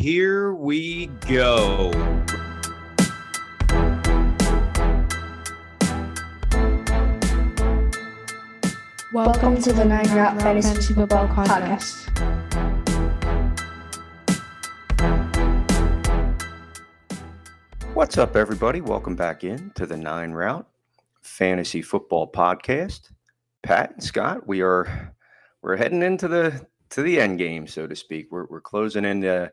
here we go. Welcome to the 9 Route Fantasy Football Podcast. What's up, everybody? Welcome back in to the 9 Route Fantasy Football Podcast. Pat and Scott, we're heading into the end game, so to speak. We're closing in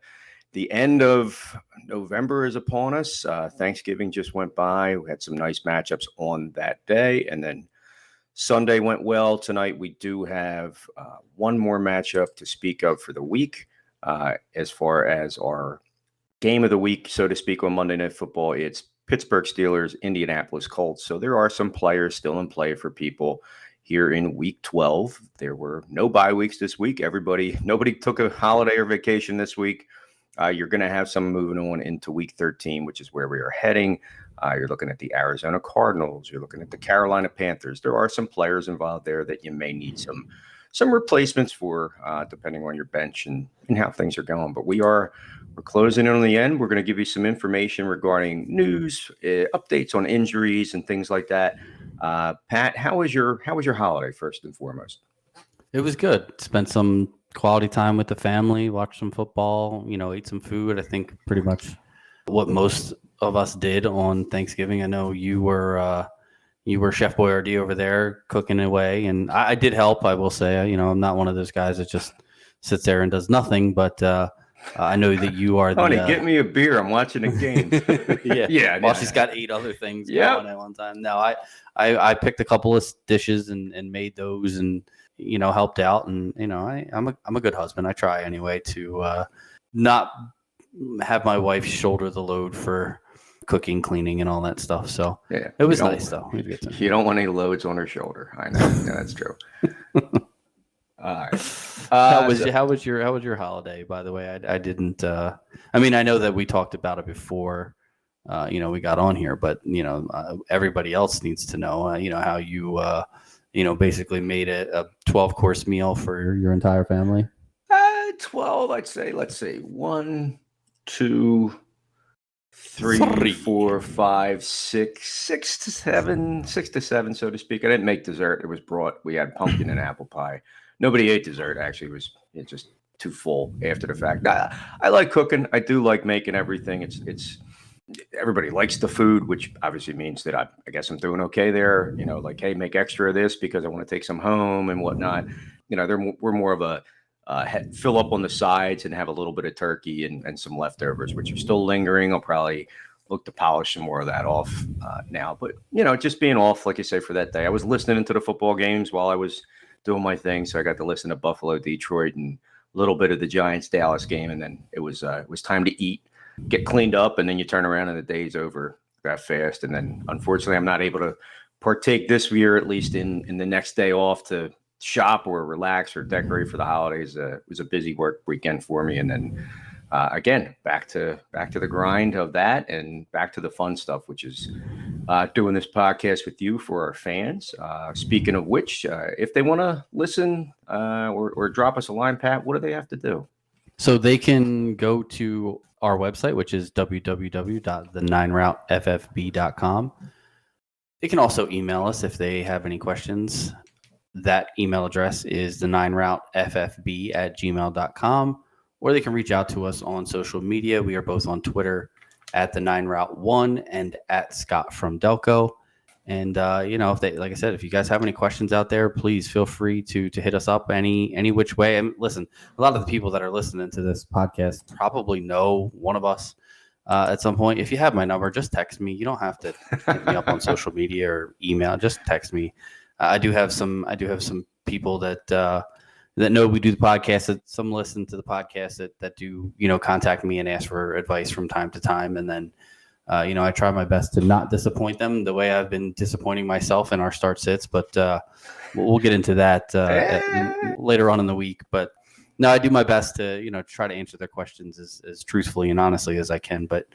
the end of November is upon us. Thanksgiving just went by. We had some nice matchups on that day, and then Sunday went well. Tonight we do have one more matchup to speak of for the week. As far as our game of the week, so to speak, on Monday Night Football, it's Pittsburgh Steelers, Indianapolis Colts. So there are some players still in play for people here in Week 12. There were no bye weeks this week. Nobody took a holiday or vacation this week. You're going to have some moving on into Week 13, which is where we are heading. You're looking at the Arizona Cardinals. You're looking at the Carolina Panthers. There are some players involved there that you may need some replacements for, depending on your bench and how things are going. But we're closing in on the end. We're going to give you some information regarding news, updates on injuries, and things like that. Pat, how was your holiday, first and foremost? It was good. Spent some quality time with the family, watched some football, ate some food. I think pretty much what most of us did on Thanksgiving. I know you were Chef Boyardee over there cooking away, and I did help. I will say, I'm not one of those guys that just sits there and does nothing, but I know that you are. Honey, get me a beer. I'm watching a game. Yeah. Well, she's got 8 other things going at one time. No, I picked a couple of dishes and made those, and helped out, and I'm a good husband. I try anyway to not have my wife shoulder the load for cooking, cleaning, and all that stuff. So yeah, it was nice though. You don't want any loads on her shoulder. I know. Yeah, that's true. All right. How was your holiday? By the way, I didn't. I know that we talked about it before. We got on here, but everybody else needs to know. How you basically made a 12-course meal for your entire family. 12, I'd say. Let's see, 1, 2, 3, 4, 5, 6 to 7, so to speak. I didn't make dessert. It was brought. We had pumpkin and apple pie. Nobody ate dessert. Actually, it's just too full after the fact. I like cooking. I do like making everything. It's everybody likes the food, which obviously means that I guess I'm doing okay there. Like, hey, make extra of this because I want to take some home and whatnot. We're more of a fill up on the sides and have a little bit of turkey and some leftovers, which are still lingering. I'll probably look to polish some more of that off now. But, just being off, like I say, for that day. I was listening to the football games while I was doing my thing. So I got to listen to Buffalo, Detroit, and a little bit of the Giants, Dallas game. And then it was time to eat, get cleaned up, and then you turn around and the day's over that fast. And then, unfortunately, I'm not able to partake this year, at least in the next day off, to shop or relax or decorate for the holidays. It was a busy work weekend for me, and then again back to the grind of that and back to the fun stuff, which is doing this podcast with you for our fans. Speaking of which, if they want to listen or drop us a line, Pat, what do they have to do? So they can go to our website, which is www.the9routeffb.com. They can also email us if they have any questions. That email address is the9routeffb@gmail.com, or they can reach out to us on social media. We are both on Twitter at the 9route1 and at Scott from Delco. And if they, like I said, if you guys have any questions out there, please feel free to hit us up any which way. And listen, a lot of the people that are listening to this podcast probably know one of us at some point. If you have my number, just text me. You don't have to hit me up on social media or email. Just text me. I do have some people that know we do the podcast, that some listen to the podcast that do, contact me and ask for advice from time to time. And then, I try my best to not disappoint them the way I've been disappointing myself in our start sits, but we'll get into that later on in the week. But no, I do my best to, try to answer their questions as truthfully and honestly as I can. But,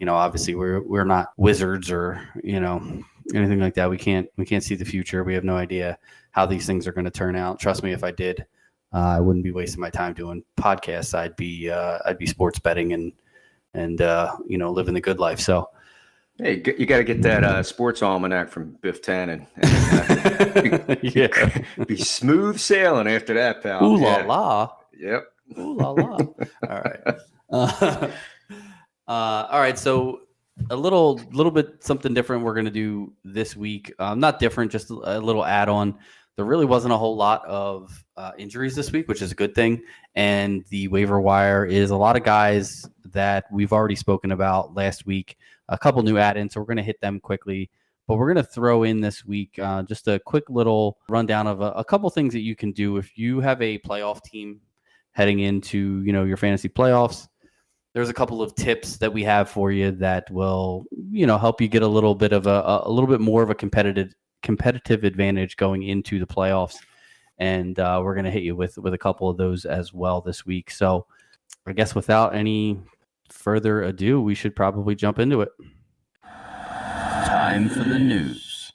obviously we're not wizards or, anything like that. We can't see the future. We have no idea how these things are going to turn out. Trust me, if I did, I wouldn't be wasting my time doing podcasts. I'd be sports betting and living the good life. So. Hey, you got to get that sports almanac from Biff Tannen. Be smooth sailing after that, pal. Ooh la la. Yep. Ooh la la. All right. All right. So a little bit something different we're going to do this week. Not different, just a little add-on. There really wasn't a whole lot of injuries this week, which is a good thing. And the waiver wire is a lot of guys that we've already spoken about last week. A couple new add-ins, so we're going to hit them quickly. But we're going to throw in this week just a quick little rundown of a couple things that you can do if you have a playoff team heading into your fantasy playoffs. There's a couple of tips that we have for you that will help you get a little bit of a little bit more of a competitive advantage going into the playoffs. And we're going to hit you with a couple of those as well this week. So I guess without any further ado, we should probably jump into it. Time for the news.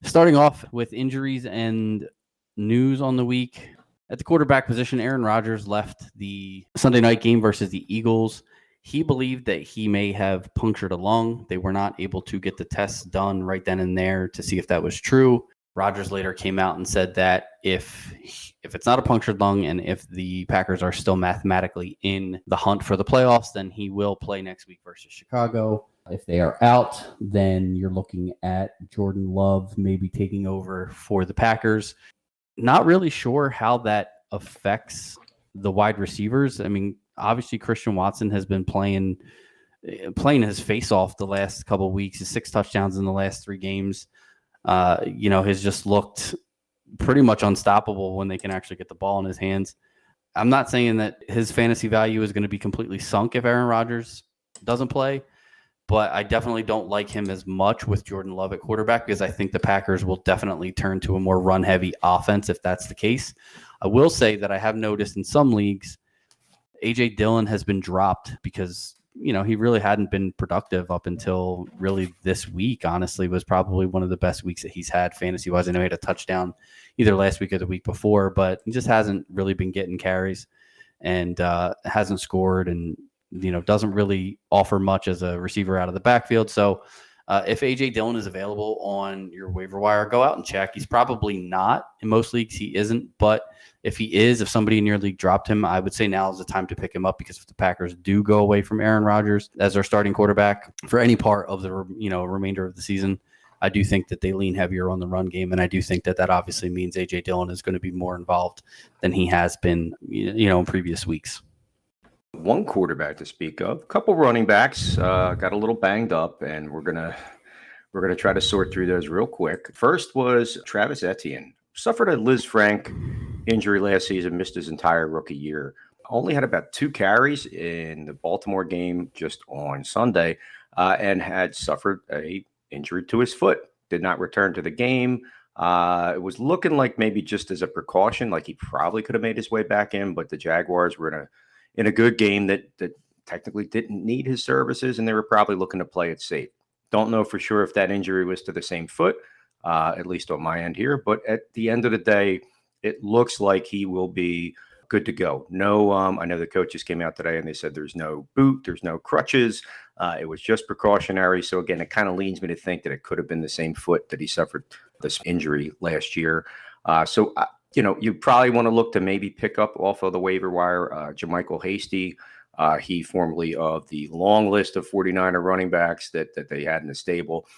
Starting off with injuries and news on the week. At the quarterback position, Aaron Rodgers left the Sunday night game versus the Eagles. He believed that he may have punctured a lung. They were not able to get the tests done right then and there to see if that was true. Rodgers later came out and said that if it's not a punctured lung and if the Packers are still mathematically in the hunt for the playoffs, then he will play next week versus Chicago. If they are out, then you're looking at Jordan Love maybe taking over for the Packers. Not really sure how that affects the wide receivers. I mean, obviously Christian Watson has been playing his face off the last couple of weeks. His 6 touchdowns in the last 3 games. Has just looked pretty much unstoppable when they can actually get the ball in his hands. I'm not saying that his fantasy value is going to be completely sunk if Aaron Rodgers doesn't play, but I definitely don't like him as much with Jordan Love at quarterback because I think the Packers will definitely turn to a more run-heavy offense if that's the case. I will say that I have noticed in some leagues, A.J. Dillon has been dropped because he really hadn't been productive up until really this week. Honestly, was probably one of the best weeks that he's had fantasy-wise. I know he had a touchdown either last week or the week before, but he just hasn't really been getting carries and hasn't scored and doesn't really offer much as a receiver out of the backfield. So if A.J. Dillon is available on your waiver wire, go out and check. He's probably not. In most leagues, he isn't. But if he is, if somebody in your league dropped him, I would say now is the time to pick him up because if the Packers do go away from Aaron Rodgers as their starting quarterback for any part of the remainder of the season, I do think that they lean heavier on the run game, and I do think that obviously means A.J. Dillon is going to be more involved than he has been in previous weeks. One quarterback to speak of. A couple running backs got a little banged up, and we're gonna try to sort through those real quick. First was Travis Etienne. Suffered a Liz Frank injury last season, missed his entire rookie year. Only had about 2 carries in the Baltimore game just on Sunday, and had suffered a injury to his foot. Did not return to the game. It was looking like maybe just as a precaution, like he probably could have made his way back in, but the Jaguars were in a good game that technically didn't need his services, and they were probably looking to play it safe. Don't know for sure if that injury was to the same foot, at least on my end here. But at the end of the day, it looks like he will be good to go. No, I know the coaches came out today and they said there's no boot, there's no crutches. It was just precautionary. So again, it kind of leads me to think that it could have been the same foot that he suffered this injury last year. You probably want to look to maybe pick up off of the waiver wire JaMychal Hasty. He formerly of the long list of 49er running backs that they had in the stable.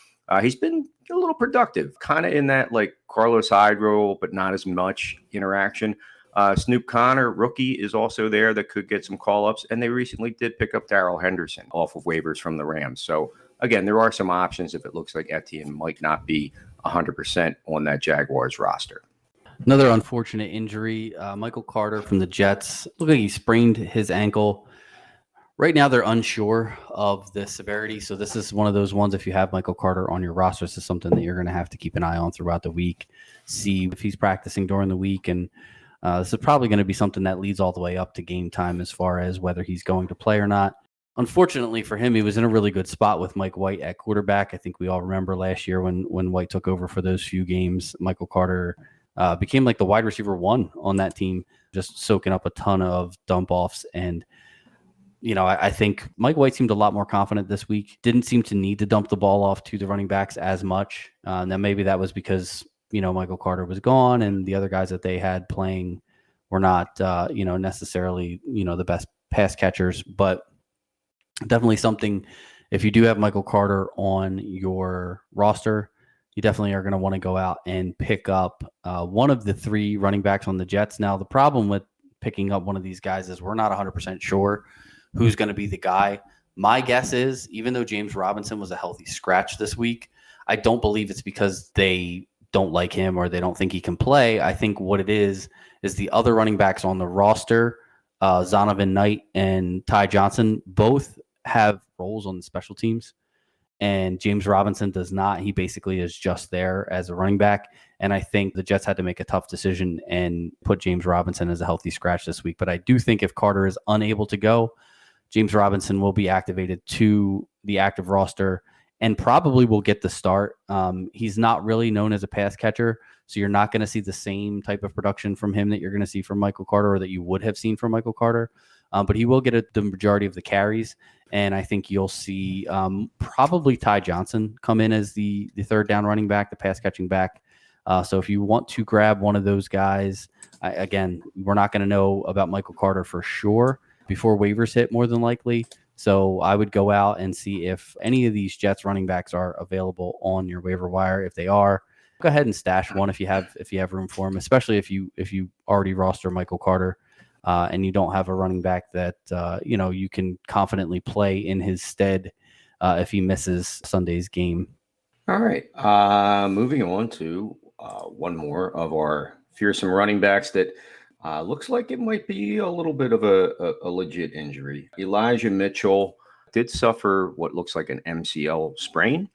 He's been a little productive, kind of in that like Carlos Hyde role, but not as much interaction. Snoop Connor, rookie, is also there that could get some call-ups, and they recently did pick up Darrell Henderson off of waivers from the Rams. So, again, there are some options if it looks like Etienne might not be 100% on that Jaguars roster. Another unfortunate injury, Michael Carter from the Jets. Looked like he sprained his ankle. Right now, they're unsure of the severity. So this is one of those ones, if you have Michael Carter on your roster, this is something that you're going to have to keep an eye on throughout the week. See if he's practicing during the week. And this is probably going to be something that leads all the way up to game time as far as whether he's going to play or not. Unfortunately for him, he was in a really good spot with Mike White at quarterback. I think we all remember last year when White took over for those few games, Michael Carter became like the wide receiver 1 on that team. just soaking up a ton of dump offs. And, I think Mike White seemed a lot more confident this week. Didn't seem to need to dump the ball off to the running backs as much. Now maybe that was because, Michael Carter was gone and the other guys that they had playing were not, necessarily, the best pass catchers, but definitely something. If you do have Michael Carter on your roster, you definitely are going to want to go out and pick up one of the 3 running backs on the Jets. Now, the problem with picking up one of these guys is we're not 100% sure who's going to be the guy. My guess is, even though James Robinson was a healthy scratch this week, I don't believe it's because they don't like him or they don't think he can play. I think what it is the other running backs on the roster, Zonovan Knight and Ty Johnson, both have roles on the special teams, and James Robinson does not. He basically is just there as a running back, and I think the Jets had to make a tough decision and put James Robinson as a healthy scratch this week. But I do think if Carter is unable to go, James Robinson will be activated to the active roster and probably will get the start. He's not really known as a pass catcher, so you're not going to see the same type of production from him that you're going to see from Michael Carter or that you would have seen from Michael Carter. But he will get the majority of the carries, and I think you'll see probably Ty Johnson come in as the third down running back, the pass-catching back. So if you want to grab one of those guys, again, we're not going to know about Michael Carter for sure before waivers hit, more than likely. So I would go out and see if any of these Jets running backs are available on your waiver wire. If they are, go ahead and stash one if you have room for him, especially if you already roster Michael Carter and you don't have a running back that you can confidently play in his stead if he misses Sunday's game. All right. Moving on to one more of our fearsome running backs that looks like it might be a little bit of a legit injury. Elijah Mitchell did suffer what looks like an MCL sprain.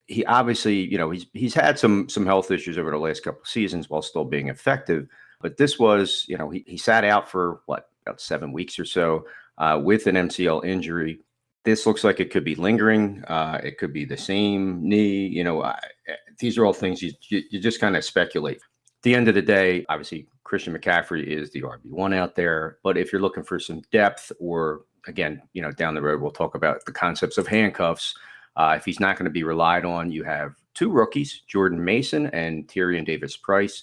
He obviously, he's had some health issues over the last couple of seasons while still being effective. But this was, he sat out for about 7 weeks or so with an MCL injury. This looks like it could be lingering. It could be the same knee. These are all things you just kind of speculate. At the end of the day, obviously, Christian McCaffrey is the RB1 out there. But if you're looking for some depth or, again, down the road, we'll talk about the concepts of handcuffs. If he's not going to be relied on, you have 2 rookies, Jordan Mason and Tyrion Davis-Price.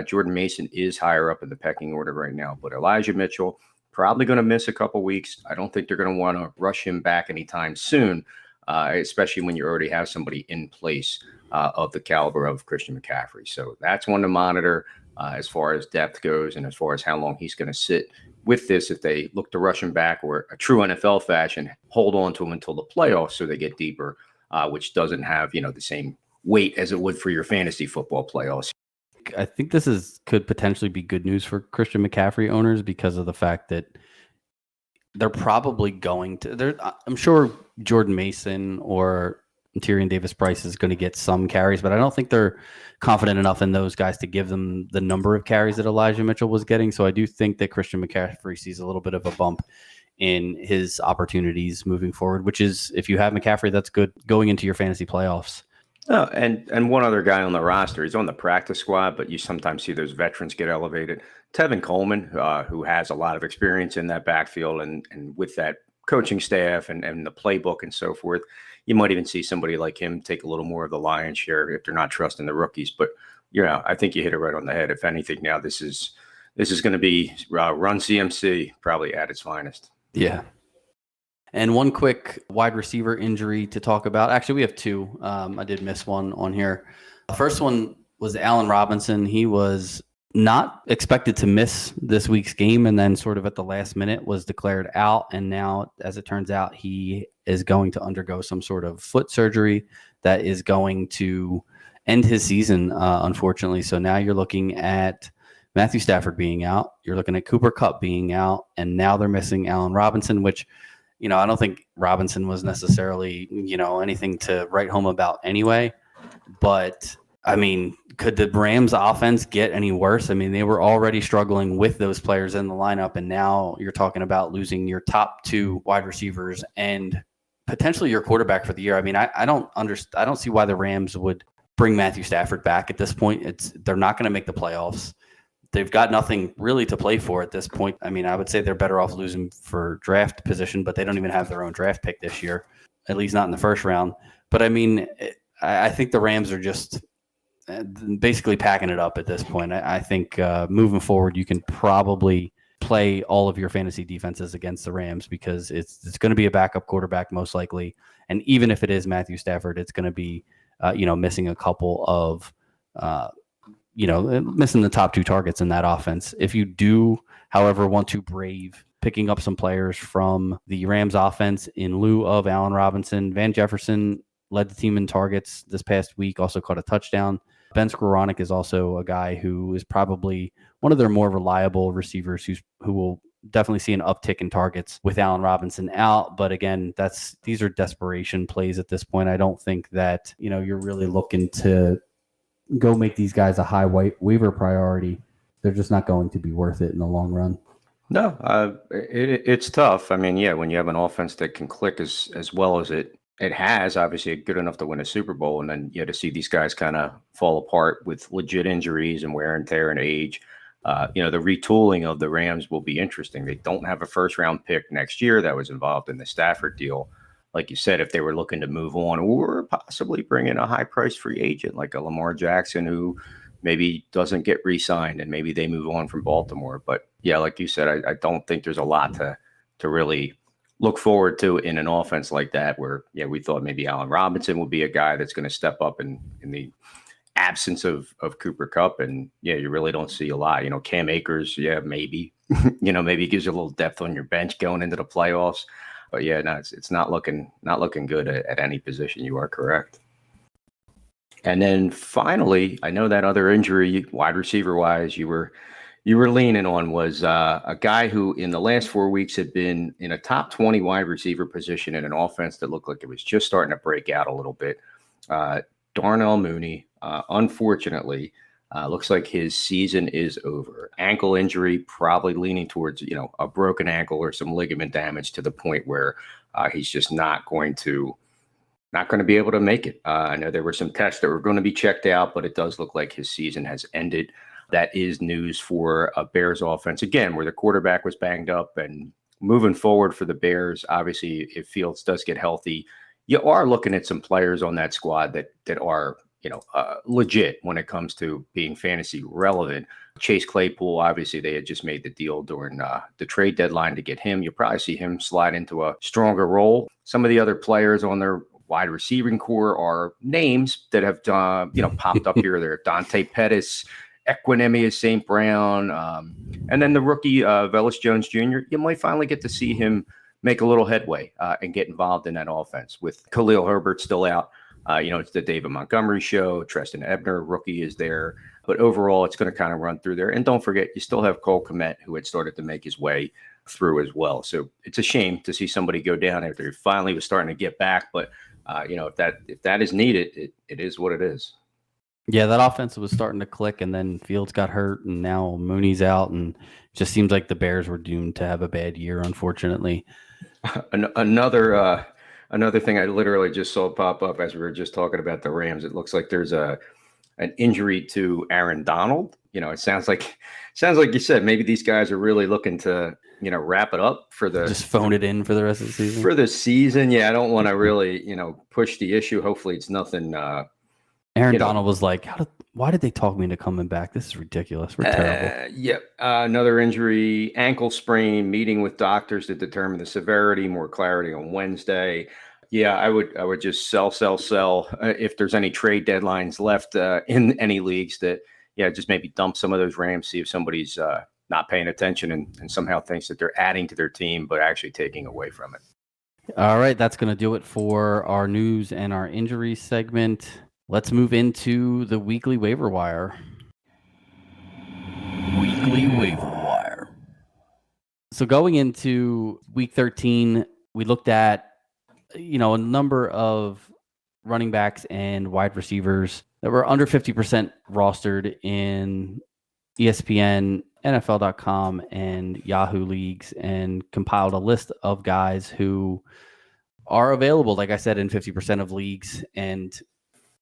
Jordan Mason is higher up in the pecking order right now, but Elijah Mitchell probably going to miss a couple weeks. I don't think they're going to want to rush him back anytime soon, especially when you already have somebody in place of the caliber of Christian McCaffrey. So that's one to monitor as far as depth goes and as far as how long he's going to sit with this. If they look to rush him back or a true NFL fashion, hold on to him until the playoffs so they get deeper, which doesn't have, the same weight as it would for your fantasy football playoffs. I think this could potentially be good news for Christian McCaffrey owners because of the fact that they're probably going to. I'm sure Jordan Mason or Tyrion Davis-Price is going to get some carries, but I don't think they're confident enough in those guys to give them the number of carries that Elijah Mitchell was getting. So I do think that Christian McCaffrey sees a little bit of a bump in his opportunities moving forward, which is, if you have McCaffrey, that's good going into your fantasy playoffs. Oh, and one other guy on the roster, he's on the practice squad, but you sometimes see those veterans get elevated. Tevin Coleman, who has a lot of experience in that backfield and with that coaching staff and the playbook and so forth. You might even see somebody like him take a little more of the lion's share if they're not trusting the rookies. But, I think you hit it right on the head. If anything, now this is going to be run CMC probably at its finest. Yeah. And one quick wide receiver injury to talk about. Actually, we have 2. I did miss one on here. The first one was Allen Robinson. He was not expected to miss this week's game, and then sort of at the last minute was declared out. And now, as it turns out, he is going to undergo some sort of foot surgery that is going to end his season, unfortunately. So now you're looking at Matthew Stafford being out. You're looking at Cooper Kupp being out. And now they're missing Allen Robinson, which – I don't think Robinson was necessarily, anything to write home about anyway. But, could the Rams offense get any worse? They were already struggling with those players in the lineup, and now you're talking about losing your top 2 wide receivers and potentially your quarterback for the year. I don't see why the Rams would bring Matthew Stafford back at this point. They're not going to make the playoffs. they've got nothing really to play for at this point. I mean, I would say they're better off losing for draft position, but they don't even have their own draft pick this year, at least not in the first round. But I mean, I think the Rams are just basically packing it up at this point. I think moving forward, you can probably play all of your fantasy defenses against the Rams because it's going to be a backup quarterback most likely. And even if it is Matthew Stafford, it's going to be, missing a couple of, missing the top 2 targets in that offense. If you do, however, want to brave picking up some players from the Rams offense in lieu of Allen Robinson, Van Jefferson led the team in targets this past week, also caught a touchdown. Ben Skoranek is also a guy who is probably one of their more reliable receivers who will definitely see an uptick in targets with Allen Robinson out. But again, these are desperation plays at this point. I don't think that, you're really looking to go make these guys a high waiver priority. They're just not going to be worth it in the long run. No, it's tough. I mean, yeah, when you have an offense that can click as well as it has, obviously good enough to win a Super Bowl, and then to see these guys kind of fall apart with legit injuries and wear and tear and age. The retooling of the Rams will be interesting. They don't have a first-round pick next year that was involved in the Stafford deal. Like you said, if they were looking to move on or possibly bring in a high-priced free agent like a Lamar Jackson who maybe doesn't get re-signed and maybe they move on from Baltimore. But, yeah, like you said, I don't think there's a lot to really look forward to in an offense like that where, we thought maybe Allen Robinson would be a guy that's going to step up in the absence of Cooper Kupp. And, you really don't see a lot. Cam Akers, maybe. Maybe gives you a little depth on your bench going into the playoffs. But, no, it's not looking good at any position. You are correct. And then finally, I know that other injury, wide receiver-wise, you were leaning on was a guy who in the last 4 weeks had been in a top 20 wide receiver position in an offense that looked like it was just starting to break out a little bit. Darnell Mooney, unfortunately, looks like his season is over. Ankle injury, probably leaning towards, a broken ankle or some ligament damage to the point where he's just not going to be able to make it. I know there were some tests that were going to be checked out, but it does look like his season has ended. That is news for a Bears offense, again, where the quarterback was banged up. And moving forward for the Bears, obviously, if Fields does get healthy, you are looking at some players on that squad that are, legit when it comes to being fantasy relevant. Chase Claypool, obviously, they had just made the deal during the trade deadline to get him. You'll probably see him slide into a stronger role. Some of the other players on their wide receiving core are names that have, popped up here. They're Dante Pettis, Equinemius St. Brown, and then the rookie Velus Jones Jr. You might finally get to see him make a little headway and get involved in that offense. With Khalil Herbert still out, it's the David Montgomery show. Treston Ebner, rookie, is there. But overall, it's going to kind of run through there. And don't forget, you still have Cole Kmet, who had started to make his way through as well. So it's a shame to see somebody go down after he finally was starting to get back. But, if that is needed, it is what it is. Yeah, that offense was starting to click, and then Fields got hurt, and now Mooney's out, and it just seems like the Bears were doomed to have a bad year, unfortunately. Another thing I literally just saw pop up as we were just talking about the Rams. It looks like there's an injury to Aaron Donald. It sounds like you said maybe these guys are really looking to wrap it up for just phone it in for the rest of the season. For the season, I don't want to really push the issue. Hopefully, it's nothing. Aaron Donald was like, why did they talk me into coming back? This is ridiculous. We're terrible. Another injury, ankle sprain, meeting with doctors to determine the severity, more clarity on Wednesday. I would just sell. If there's any trade deadlines left in any leagues that, just maybe dump some of those Rams, see if somebody's not paying attention and somehow thinks that they're adding to their team, but actually taking away from it. All right. That's going to do it for our news and our injury segment. Let's move into the weekly waiver wire. Weekly waiver wire. So going into week 13, we looked at, a number of running backs and wide receivers that were under 50% rostered in ESPN, NFL.com, and Yahoo leagues, and compiled a list of guys who are available, like I said, in 50% of leagues. And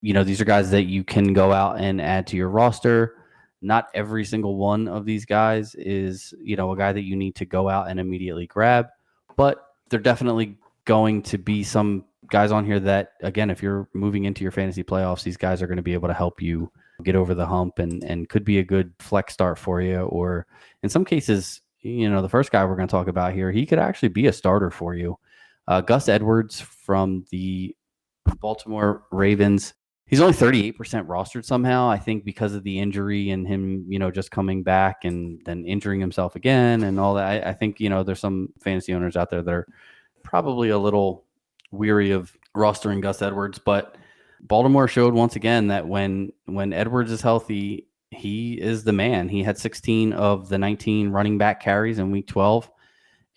these are guys that you can go out and add to your roster. not every single one of these guys is, a guy that you need to go out and immediately grab, but they're definitely going to be some guys on here that, again, if you're moving into your fantasy playoffs, these guys are going to be able to help you get over the hump and could be a good flex start for you. Or in some cases, the first guy we're going to talk about here, he could actually be a starter for you. Gus Edwards from the Baltimore Ravens. He's only 38% rostered somehow, I think, because of the injury and him, just coming back and then injuring himself again and all that. I think, there's some fantasy owners out there that are probably a little weary of rostering Gus Edwards, but Baltimore showed once again that when Edwards is healthy, he is the man. He had 16 of the 19 running back carries in week 12.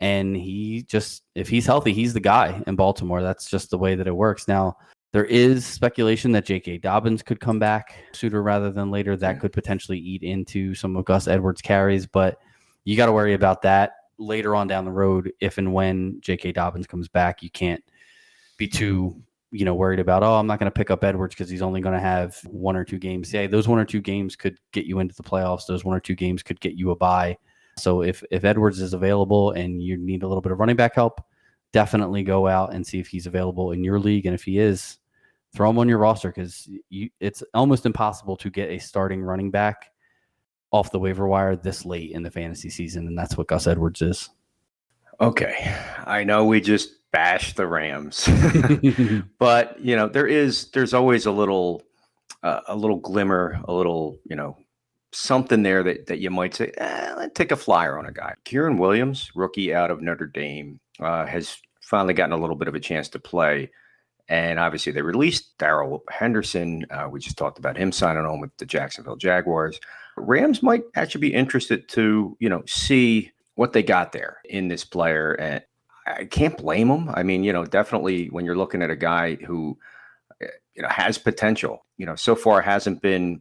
And if he's healthy, he's the guy in Baltimore. That's just the way that it works. Now, there is speculation that J.K. Dobbins could come back sooner rather than later. That could potentially eat into some of Gus Edwards' carries, but you got to worry about that later on down the road. If and when J.K. Dobbins comes back, you can't be too worried about, I'm not going to pick up Edwards because he's only going to have 1 or 2 games. Yeah, those 1 or 2 games could get you into the playoffs. Those 1 or 2 games could get you a bye. So if Edwards is available and you need a little bit of running back help, definitely go out and see if he's available in your league. And if he is, throw him on your roster because it's almost impossible to get a starting running back off the waiver wire this late in the fantasy season. And that's what Gus Edwards is. Okay. I know we just bashed the Rams, but there's always a little glimmer, a little, something there that you might say, let's take a flyer on a guy. Kieran Williams, rookie out of Notre Dame, has finally gotten a little bit of a chance to play. And obviously they released Darrell Henderson. We just talked about him signing on with the Jacksonville Jaguars. Rams might actually be interested to, see what they got there in this player. And I can't blame them. I mean, definitely when you're looking at a guy who, has potential, so far hasn't been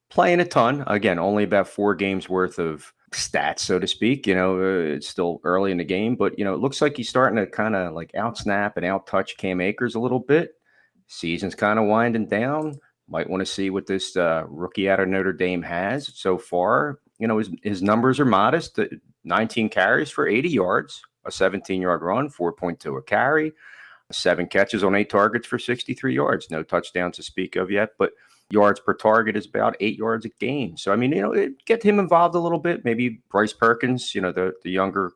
playing a ton. Again, only about 4 games worth of stats, so to speak. It's still early in the game, but, it looks like he's starting to kind of like out-snap and out-touch Cam Akers a little bit. Season's kind of winding down. Might want to see what this rookie out of Notre Dame has so far. His numbers are modest. 19 carries for 80 yards, a 17-yard run, 4.2 a carry, 7 catches on 8 targets for 63 yards. No touchdowns to speak of yet, but yards per target is about 8 yards a game. So, I mean, get him involved a little bit. Maybe Bryce Perkins, the younger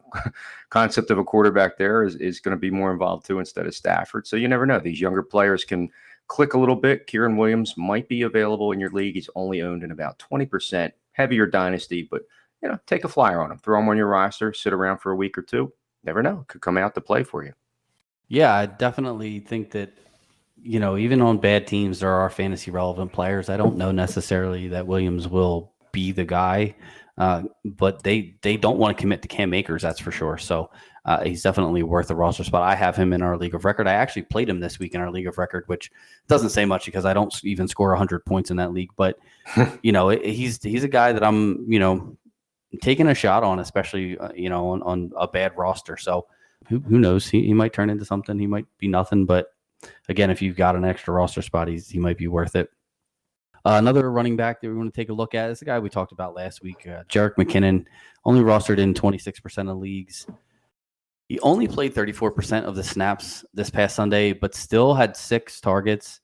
concept of a quarterback there is going to be more involved too instead of Stafford. So you never know. These younger players can click a little bit. Kieran Williams might be available in your league. He's only owned in about 20%, heavier dynasty, but, take a flyer on him. Throw him on your roster, sit around for a week or two. Never know. Could come out to play for you. Yeah, I definitely think that, even on bad teams, there are fantasy relevant players. I don't know necessarily that Williams will be the guy, but they don't want to commit to Cam Akers, that's for sure. So he's definitely worth a roster spot. I have him in our league of record. I actually played him this week in our league of record, which doesn't say much because I don't even score 100 points in that league. But, he's a guy that I'm, taking a shot on, especially, on a bad roster. So who knows? He might turn into something. He might be nothing, but again, if you've got an extra roster spot, he might be worth it. Another running back that we want to take a look at is the guy we talked about last week, Jerick McKinnon, only rostered in 26% of leagues. He only played 34% of the snaps this past Sunday, but still had 6 targets.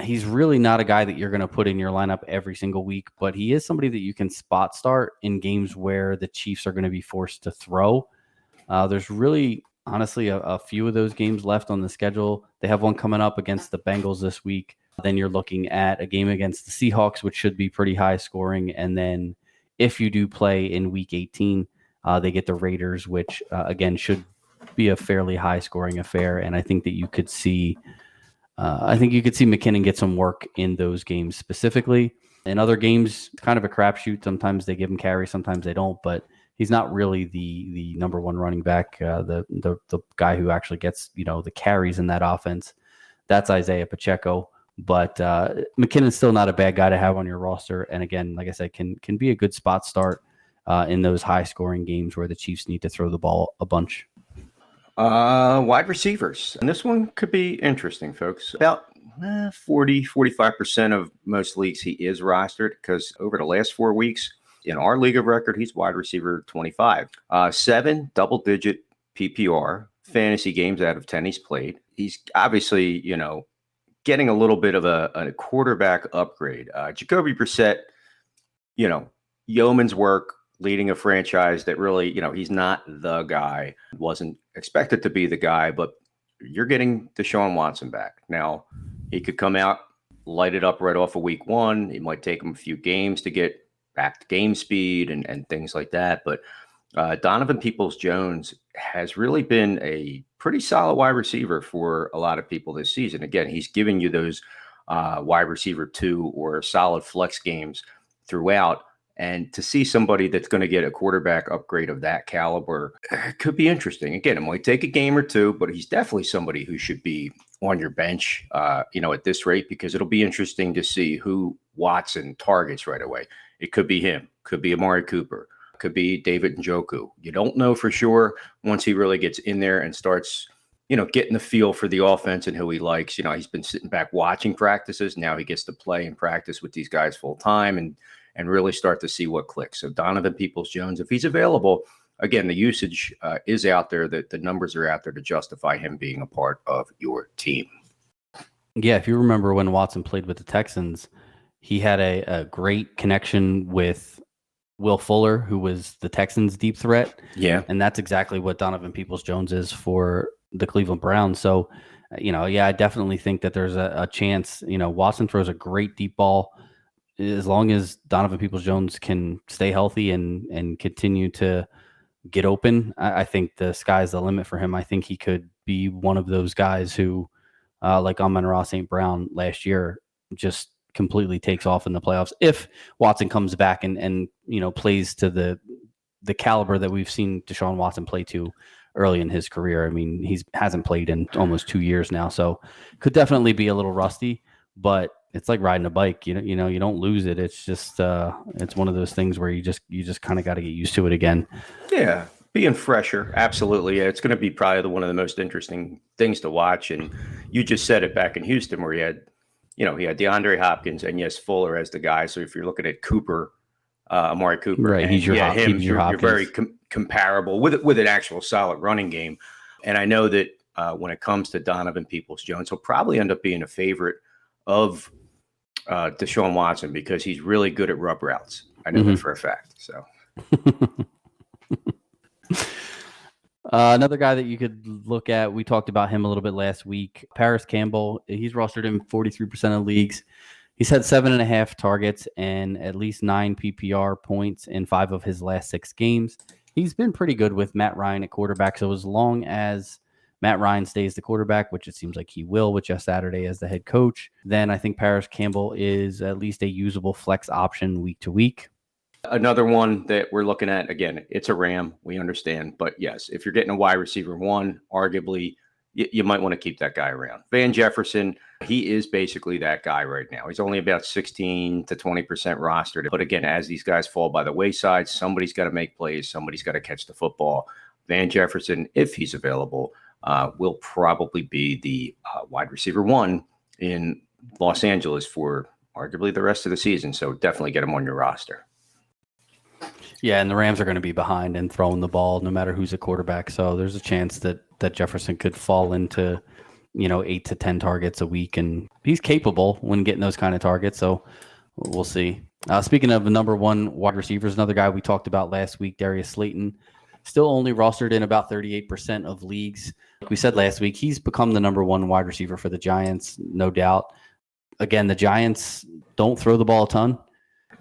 He's really not a guy that you're going to put in your lineup every single week, but he is somebody that you can spot start in games where the Chiefs are going to be forced to throw. There's really, honestly, a few of those games left on the schedule. They have one coming up against the Bengals this week. Then you're looking at a game against the Seahawks, which should be pretty high scoring. And then if you do play in week 18, they get the Raiders, which, again, should be a fairly high scoring affair. And I think that you could see McKinnon get some work in those games specifically. In other games, kind of a crapshoot. Sometimes they give him carry, sometimes they don't. But he's not really the number one running back, the guy who actually gets the carries in that offense. That's Isaiah Pacheco. But McKinnon's still not a bad guy to have on your roster. And again, like I said, can be a good spot start in those high scoring games where the Chiefs need to throw the ball a bunch. Wide receivers. And this one could be interesting, folks. About 45% of most leagues he is rostered, because over the last 4 weeks in our league of record, he's wide receiver 25. 7 double-digit PPR fantasy games out of 10 he's played. He's obviously, getting a little bit of a quarterback upgrade. Jacoby Brissett, yeoman's work, leading a franchise that really, he's not the guy. Wasn't expected to be the guy, but you're getting Deshaun Watson back. Now, he could come out, light it up right off of week 1. It might take him a few games to get back to game speed and things like that. But Donovan Peoples-Jones has really been a pretty solid wide receiver for a lot of people this season. Again, he's giving you those wide receiver 2 or solid flex games throughout. And to see somebody that's going to get a quarterback upgrade of that caliber could be interesting. Again, it might take a game or 2, but he's definitely somebody who should be on your bench, at this rate, because it'll be interesting to see who Watson targets right away. It could be him, could be Amari Cooper, could be David Njoku. You don't know for sure once he really gets in there and starts, getting the feel for the offense and who he likes. He's been sitting back watching practices. Now he gets to play and practice with these guys full time and really start to see what clicks. So Donovan Peoples-Jones, if he's available, again, the usage is out there, that the numbers are out there to justify him being a part of your team. Yeah, if you remember when Watson played with the Texans, he had a great connection with Will Fuller, who was the Texans' deep threat. Yeah. And that's exactly what Donovan Peoples-Jones is for the Cleveland Browns. So, I definitely think that there's a chance. Watson throws a great deep ball. As long as Donovan Peoples-Jones can stay healthy and continue to get open, I think the sky's the limit for him. I think he could be one of those guys who, like Amon-Ra St. Brown last year, just completely takes off in the playoffs if Watson comes back and plays to the caliber that we've seen Deshaun Watson play to early in his career. I mean, he hasn't played in almost 2 years now, so could definitely be a little rusty, but it's like riding a bike. You don't lose it. It's just it's one of those things where you just kind of got to get used to it again. Yeah, being fresher, absolutely. Yeah, it's going to be probably one of the most interesting things to watch. And you just said it back in Houston, where he had DeAndre Hopkins and yes, Fuller as the guy. So if you're looking at Cooper, Amari Cooper, right? He's your Hopkins. You're very comparable with an actual solid running game. And I know that when it comes to Donovan Peoples-Jones, he'll probably end up being a favorite of Deshaun Watson because he's really good at rub routes. I know that for a fact. So another guy that you could look at, we talked about him a little bit last week, Paris Campbell. He's rostered in 43% of leagues. He's had 7.5 targets and at least 9 PPR points in 5 of his last 6 games. He's been pretty good with Matt Ryan at quarterback. So as long as Matt Ryan stays the quarterback, which it seems like he will with Jeff Saturday as the head coach, then I think Paris Campbell is at least a usable flex option week to week. Another one that we're looking at, again, it's a Ram, we understand. But yes, if you're getting a wide receiver 1, arguably, you might want to keep that guy around. Van Jefferson, he is basically that guy right now. He's only about 16 to 20% rostered. But again, as these guys fall by the wayside, somebody's got to make plays. Somebody's got to catch the football. Van Jefferson, if he's available, will probably be the wide receiver 1 in Los Angeles for arguably the rest of the season. So definitely get him on your roster. Yeah, and the Rams are going to be behind and throwing the ball no matter who's a quarterback. So there's a chance that Jefferson could fall into, 8 to 10 targets a week. And he's capable when getting those kind of targets. So we'll see. Speaking of the number 1 wide receivers, another guy we talked about last week, Darius Slayton, still only rostered in about 38% of leagues. Like we said last week, he's become the number 1 wide receiver for the Giants, no doubt. Again, the Giants don't throw the ball a ton.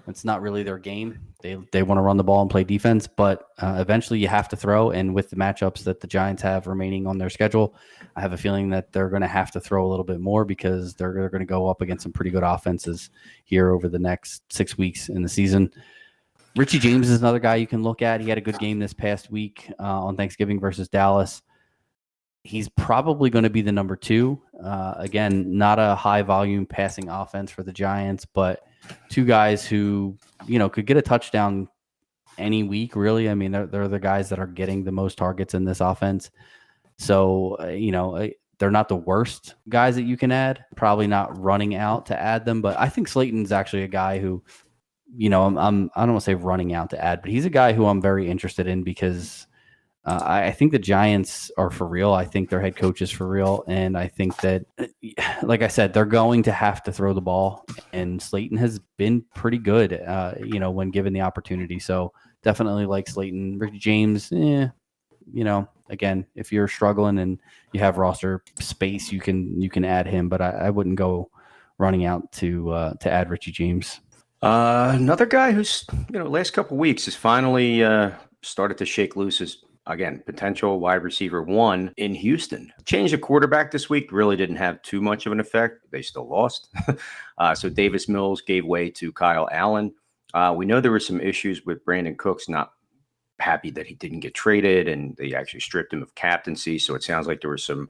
It's not really their game. They want to run the ball and play defense, but eventually you have to throw. And with the matchups that the Giants have remaining on their schedule, I have a feeling that they're going to have to throw a little bit more because they're going to go up against some pretty good offenses here over the next 6 weeks in the season. Richie James is another guy you can look at. He had a good game this past week on Thanksgiving versus Dallas. He's probably going to be the number 2. Again, not a high volume passing offense for the Giants, but 2 guys who, could get a touchdown any week, really. I mean, they're the guys that are getting the most targets in this offense. So, they're not the worst guys that you can add. Probably not running out to add them, but I think Slayton's actually a guy who, I don't want to say running out to add, but he's a guy who I'm very interested in because I think the Giants are for real. I think their head coach is for real. And I think that, like I said, they're going to have to throw the ball. And Slayton has been pretty good, when given the opportunity. So definitely like Slayton. Ricky James, again, if you're struggling and you have roster space, you can add him. But I wouldn't go running out to add Richie James. Another guy who's, last couple of weeks has finally started to shake loose his, again, potential wide receiver 1 in Houston. Change of quarterback this week really didn't have too much of an effect. They still lost. So Davis Mills gave way to Kyle Allen. We know there were some issues with Brandon Cooks not happy that he didn't get traded, and they actually stripped him of captaincy. So it sounds like there was some,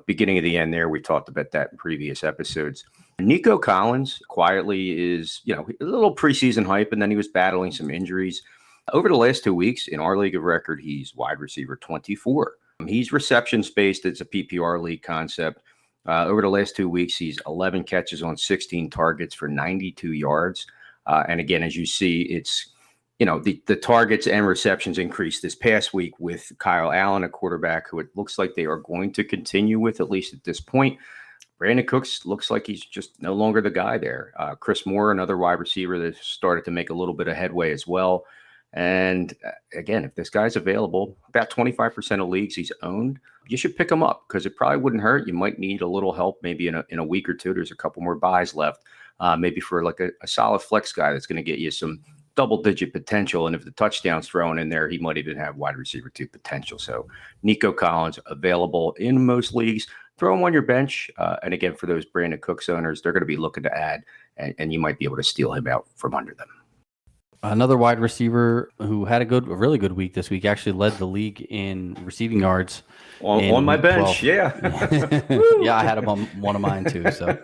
beginning of the end there. We talked about that in previous episodes. Nico Collins quietly is, a little preseason hype, and then he was battling some injuries. Over the last 2 weeks in our league of record, he's wide receiver 24. He's receptions based. It's a PPR league concept. Over the last 2 weeks, he's 11 catches on 16 targets for 92 yards. And again, as you see, it's, the targets and receptions increased this past week with Kyle Allen, a quarterback who it looks like they are going to continue with, at least at this point. Brandon Cooks looks like he's just no longer the guy there. Chris Moore, another wide receiver that started to make a little bit of headway as well. And again, if this guy's available, about 25% of leagues he's owned, you should pick him up because it probably wouldn't hurt. You might need a little help maybe in a week or two. There's a couple more buys left, maybe for like a solid flex guy that's going to get you some double-digit potential. And if the touchdown's thrown in there, he might even have wide receiver 2 potential. So Nico Collins available in most leagues. Throw him on your bench. And again, for those Brandon Cooks owners, they're going to be looking to add, and you might be able to steal him out from under them. Another wide receiver who had a really good week this week, actually led the league in receiving yards. On my bench, 12. Yeah. Yeah, I had him on one of mine too. So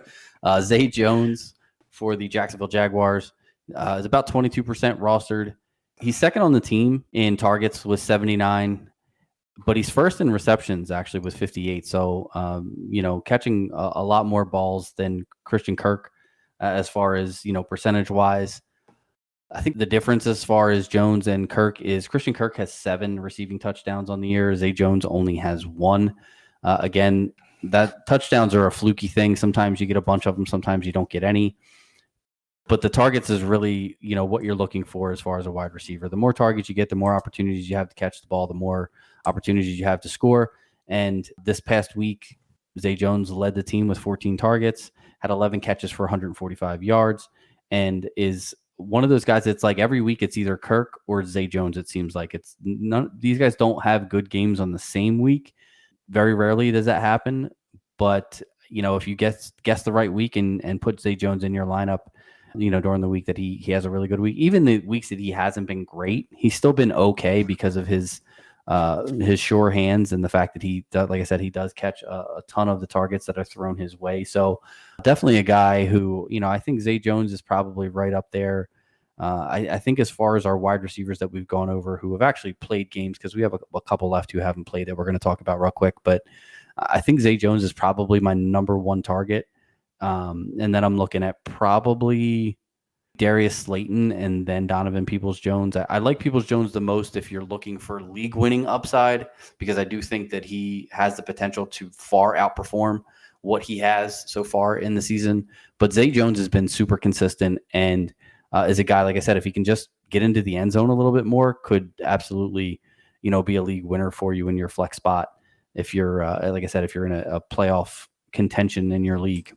Zay Jones for the Jacksonville Jaguars is about 22% rostered. He's second on the team in targets with 79, but he's first in receptions actually with 58. So, catching a lot more balls than Christian Kirk as far as, percentage-wise. I think the difference as far as Jones and Kirk is Christian Kirk has 7 receiving touchdowns on the year. Zay Jones only has 1. Again, that touchdowns are a fluky thing. Sometimes you get a bunch of them. Sometimes you don't get any. But the targets is really, what you're looking for as far as a wide receiver. The more targets you get, the more opportunities you have to catch the ball, the more opportunities you have to score. And this past week, Zay Jones led the team with 14 targets, had 11 catches for 145 yards, and is one of those guys that's like every week it's either Kirk or Zay Jones. It seems like it's none. These guys don't have good games on the same week. Very rarely does that happen. But, if you guess the right week and put Zay Jones in your lineup, during the week that he has a really good week, even the weeks that he hasn't been great, he's still been okay because of his sure hands and the fact that he does, like I said, he does catch a ton of the targets that are thrown his way. So definitely a guy who, I think Zay Jones is probably right up there. I think as far as our wide receivers that we've gone over who have actually played games, because we have a couple left who haven't played that we're going to talk about real quick, but I think Zay Jones is probably my number 1 target. And then I'm looking at probably Darius Slayton and then Donovan Peoples-Jones. I like Peoples-Jones the most if you're looking for league-winning upside, because I do think that he has the potential to far outperform what he has so far in the season. But Zay Jones has been super consistent and is a guy, like I said, if he can just get into the end zone a little bit more, could absolutely, be a league winner for you in your flex spot if you're, like I said, if you're in a playoff contention in your league.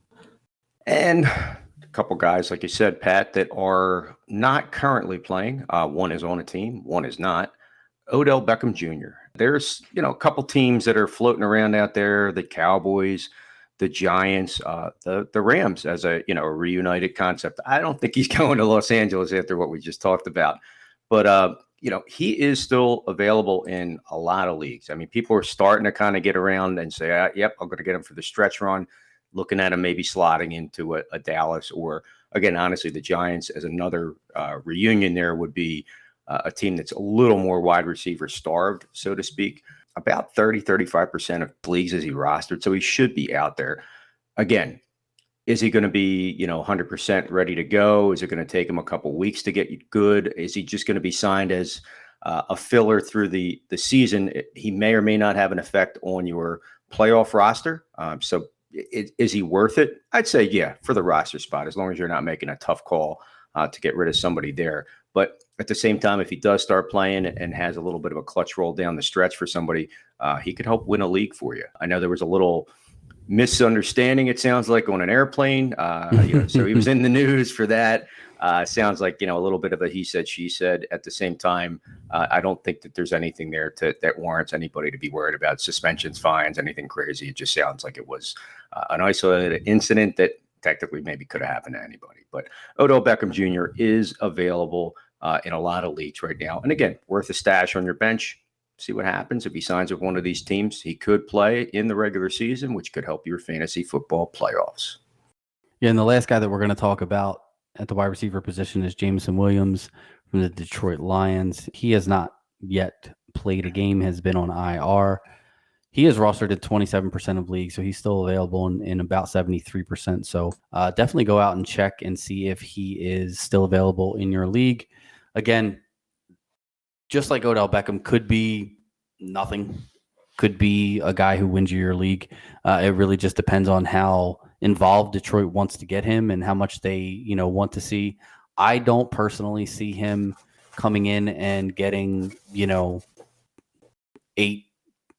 And a couple guys, like you said, Pat, that are not currently playing. One is on a team, one is not. Odell Beckham Jr. There's, a couple teams that are floating around out there, the Cowboys, the Giants, the Rams as a reunited concept. I don't think he's going to Los Angeles after what we just talked about. But, he is still available in a lot of leagues. I mean, people are starting to kind of get around and say, yep, I'm going to get him for the stretch run. Looking at him maybe slotting into a Dallas or, again, honestly, the Giants as another reunion there would be a team that's a little more wide receiver starved, so to speak. about 35% of leagues is he rostered. So he should be out there. Again, is he going to be, 100% ready to go? Is it going to take him a couple weeks to get good? Is he just going to be signed as a filler through the season? He may or may not have an effect on your playoff roster. So is he worth it? I'd say, yeah, for the roster spot, as long as you're not making a tough call to get rid of somebody there. But at the same time, if he does start playing and has a little bit of a clutch roll down the stretch for somebody, he could help win a league for you. I know there was a little misunderstanding, it sounds like, on an airplane. So he was in the news for that. Sounds like, a little bit of a he said, she said. At the same time, I don't think that there's anything there that warrants anybody to be worried about suspensions, fines, anything crazy. It just sounds like it was an isolated incident that technically maybe could have happened to anybody. But Odell Beckham Jr. is available in a lot of leagues right now. And again, worth a stash on your bench. See what happens. If he signs with one of these teams, he could play in the regular season, which could help your fantasy football playoffs. Yeah, and the last guy that we're going to talk about at the wide receiver position is Jameson Williams from the Detroit Lions. He has not yet played a game, has been on IR. He is rostered at 27% of leagues, so he's still available in about 73%. So definitely go out and check and see if he is still available in your league. Again, just like Odell Beckham, could be nothing, could be a guy who wins you your league. It really just depends on how involved Detroit wants to get him and how much they, want to see. I don't personally see him coming in and getting, 8,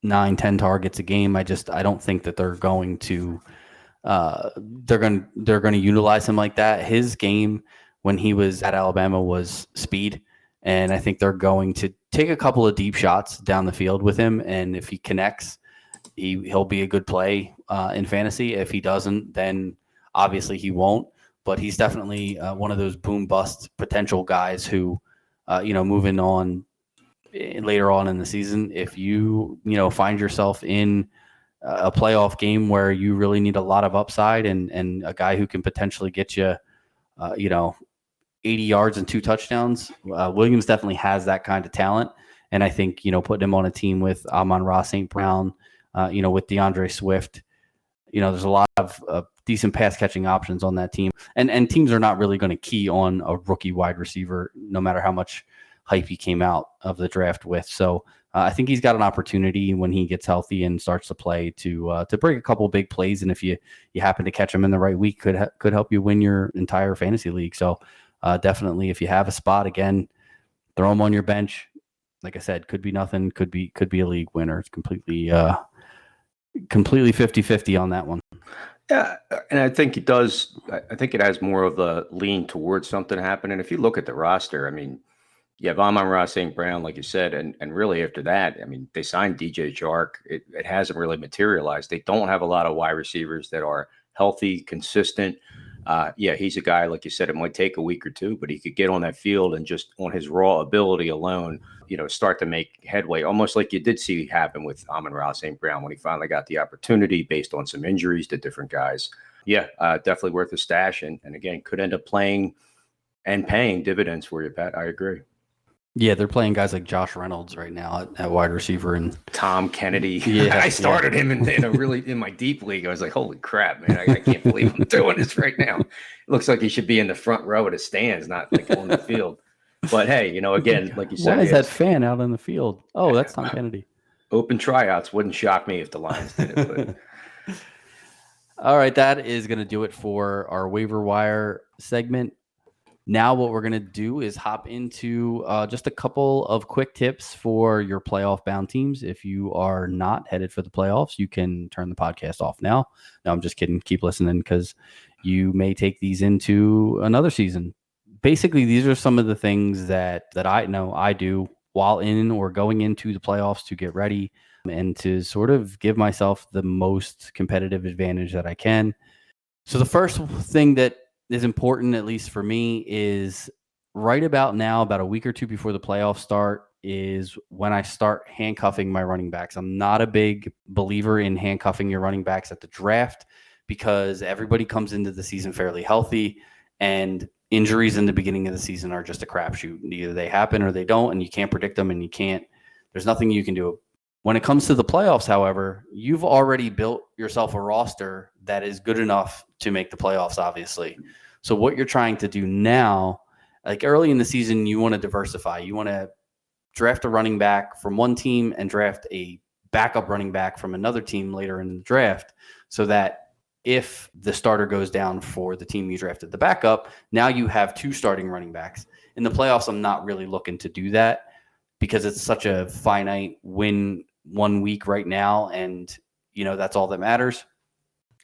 9, 10 targets a game. I don't think that they're going to utilize him like that. His game when he was at Alabama was speed. And I think they're going to take a couple of deep shots down the field with him. And if he connects, he'll be a good play in fantasy. If he doesn't, then obviously he won't. But he's definitely one of those boom bust potential guys who, moving on later on in the season, if you, find yourself in a playoff game where you really need a lot of upside and a guy who can potentially get you, 80 yards and 2 touchdowns. Williams definitely has that kind of talent. And I think, putting him on a team with Amon-Ra St. Brown, with DeAndre Swift, there's a lot of decent pass catching options on that team. And teams are not really going to key on a rookie wide receiver, no matter how much hype he came out of the draft with. So I think he's got an opportunity when he gets healthy and starts to play to break a couple big plays. And if you happen to catch him in the right week, could help you win your entire fantasy league. So definitely, if you have a spot, again, throw him on your bench. Like I said, could be nothing, could be a league winner. It's completely 50-50 on that one. Yeah, and I think it does. I think it has more of a lean towards something happening. If you look at the roster, I mean, you have Amon-Ra St. Brown, like you said, and really after that, I mean, they signed DJ Chark. It hasn't really materialized. They don't have a lot of wide receivers that are healthy, consistent. He's a guy, like you said, it might take a week or two, but he could get on that field and just on his raw ability alone, start to make headway, almost like you did see happen with Amon-Ra St. Brown when he finally got the opportunity based on some injuries to different guys. Yeah, definitely worth a stash. And again, could end up playing and paying dividends for you, Pat. I agree. Yeah, they're playing guys like Josh Reynolds right now at wide receiver and Tom Kennedy. Yeah, I started him in my deep league. I was like, holy crap, man! I can't believe I'm doing this right now. It looks like he should be in the front row of the stands, not like on the field. But hey, again, like you said, why is that fan out in the field? Oh, that's Tom Kennedy. Open tryouts wouldn't shock me if the Lions did it. But. All right, that is going to do it for our waiver wire segment. Now what we're going to do is hop into just a couple of quick tips for your playoff-bound teams. If you are not headed for the playoffs, you can turn the podcast off now. No, I'm just kidding. Keep listening because you may take these into another season. Basically, these are some of the things that I know I do while in or going into the playoffs to get ready and to sort of give myself the most competitive advantage that I can. So the first thing that is important, at least for me, is right about now, about a week or two before the playoffs start, is when I start handcuffing my running backs. I'm not a big believer in handcuffing your running backs at the draft because everybody comes into the season fairly healthy, and injuries in the beginning of the season are just a crapshoot. Either they happen or they don't, and you can't predict them, and there's nothing you can do When it comes to the playoffs, however, you've already built yourself a roster that is good enough to make the playoffs, obviously. So what you're trying to do now, like early in the season, you want to diversify. You want to draft a running back from one team and draft a backup running back from another team later in the draft, so that if the starter goes down for the team you drafted the backup, now you have 2 starting running backs. In the playoffs, I'm not really looking to do that because it's such a finite win 1 week right now, and that's all that matters.